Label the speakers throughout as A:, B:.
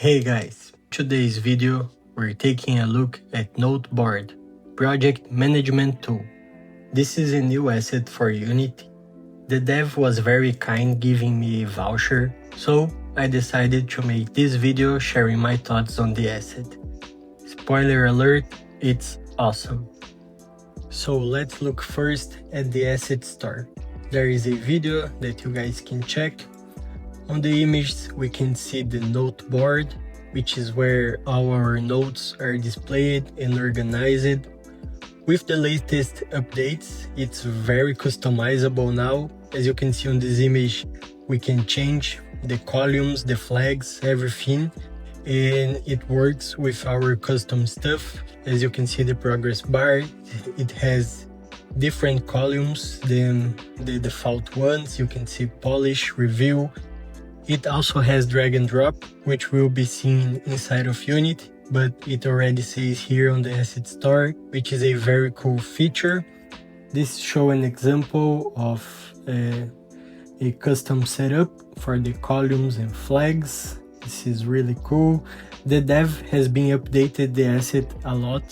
A: Hey guys, today's video we're taking a look at Noteboard, project management tool. This is a new asset for Unity. The dev was very kind giving me a voucher, so I decided to make this video sharing my thoughts on the asset. Spoiler alert, it's awesome. So let's look first at the asset store. There is a video that you guys can check. On the image we can see the note board, which is where all our notes are displayed and organized. With the latest updates, it's very customizable now. As you can see on this image, we can change the columns, the flags, everything, and it works with our custom stuff. As you can see, the progress bar, it has different columns than the default ones. You can see polish, review. It also has drag and drop, which will be seen inside of Unity, but it already says here on the asset store, which is a very cool feature. This shows an example of a custom setup for the columns and flags. This is really cool. The dev has been updated the asset a lot.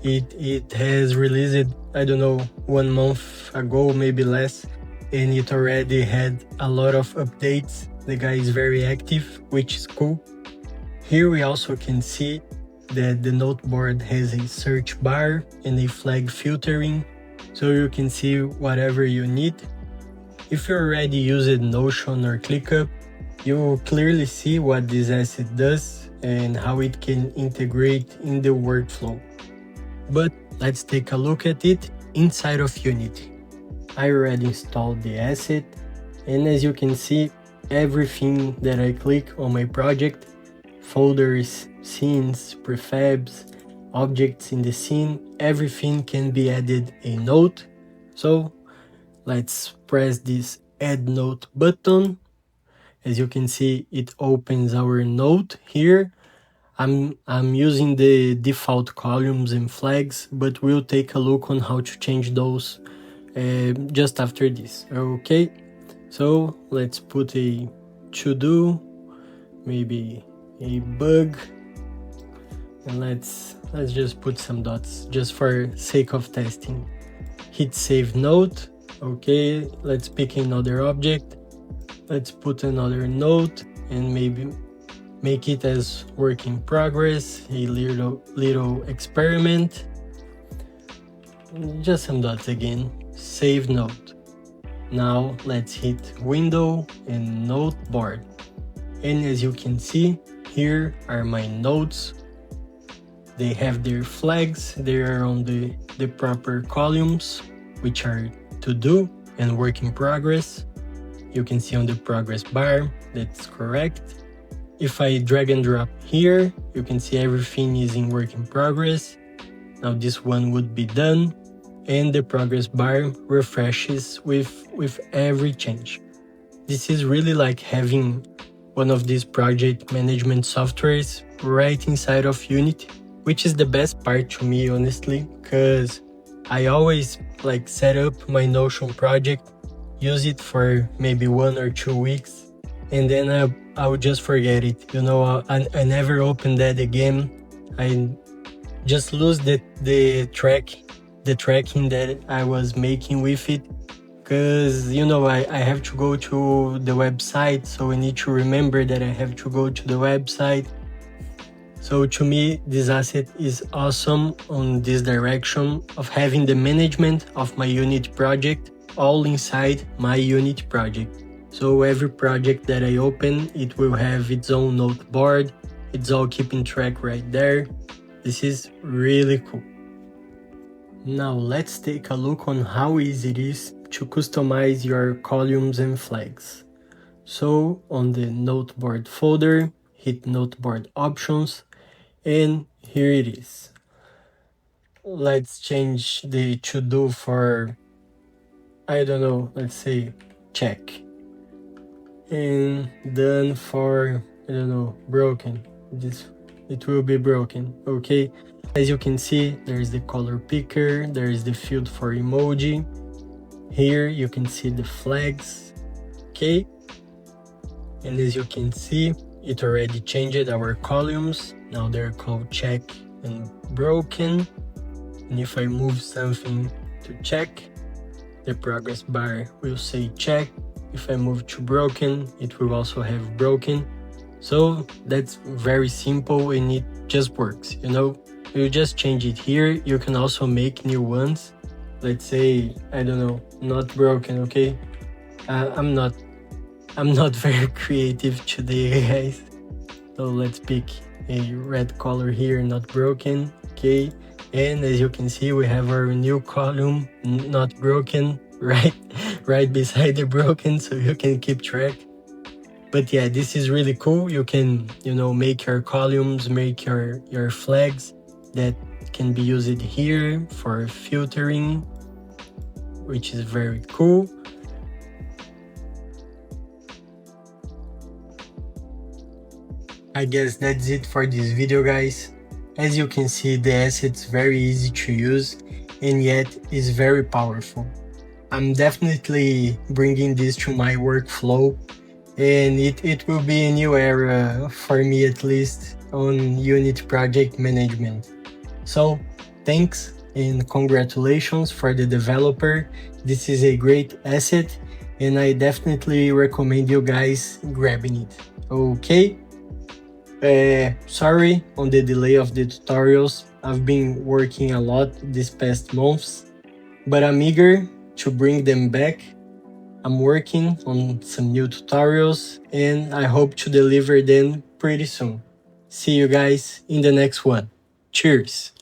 A: It has released, I don't know, 1 month ago, maybe less, and it already had a lot of updates. The guy is very active, which is cool. Here we also can see that the noteboard has a search bar and a flag filtering, so you can see whatever you need. If you already used Notion or ClickUp, you will clearly see what this asset does and how it can integrate in the workflow. But let's take a look at it inside of Unity. I already installed the asset, and as you can see, everything that I click on my project, folders, scenes, prefabs, objects in the scene, everything can be added a note. So let's press this add note button. As you can see, it opens our note here. I'm using the default columns and flags, but we'll take a look on how to change those just after this. Okay, so let's put a to-do, maybe a bug, and let's just put some dots just for sake of testing. Hit save note. Okay, let's pick another object. Let's put another note and maybe make it as work in progress, a little experiment. Just some dots again. Save note. Now let's hit window and noteboard. And as you can see, here are my notes. They have their flags. They are on the proper columns, which are to do and work in progress. You can see on the progress bar, that's correct. If I drag and drop here, you can see everything is in work in progress. Now this one would be done, and the progress bar refreshes with every change. This is really like having one of these project management softwares right inside of Unity, which is the best part to me, honestly, because I always like set up my Notion project, use it for maybe 1 or 2 weeks, and then I would just forget it. You know, I never open that again. I just lose the tracking that I was making with it, because you know I have to go to the website, so I need to remember that I have to go to the website. So to me, this asset is awesome on this direction of having the management of my Unity project all inside my Unity project. So every project that I open, it will have its own note board. It's all keeping track right there. This is really cool. Now let's take a look on how easy it is to customize your columns and flags. So on the noteboard folder, hit noteboard options, and here it is. Let's change the to-do for, I don't know, let's say check. And done for, I don't know, broken. It will be broken. Okay, as you can see, there is the color picker, there is the field for emoji. Here you can see the flags. Okay, and as you can see, it already changed our columns. Now they're called check and broken. And if I move something to check, the progress bar will say check. If I move to broken, it will also have broken. So that's very simple and it just works, you know? You just change it here. You can also make new ones. Let's say, I don't know, not broken, okay? I'm not very creative today, guys. So let's pick a red color here, not broken, okay? And as you can see, we have our new column, not broken, right beside the broken, so you can keep track. But yeah, this is really cool. You can, make your columns, make your flags that can be used here for filtering, which is very cool. I guess that's it for this video, guys. As you can see, the asset's very easy to use and yet is very powerful. I'm definitely bringing this to my workflow, and it will be a new era for me, at least on Unity project management. So thanks and congratulations for the developer. This is a great asset and I definitely recommend you guys grabbing it. Okay? Sorry on the delay of the tutorials. I've been working a lot these past months, but I'm eager to bring them back. I'm working on some new tutorials and I hope to deliver them pretty soon. See you guys in the next one. Cheers!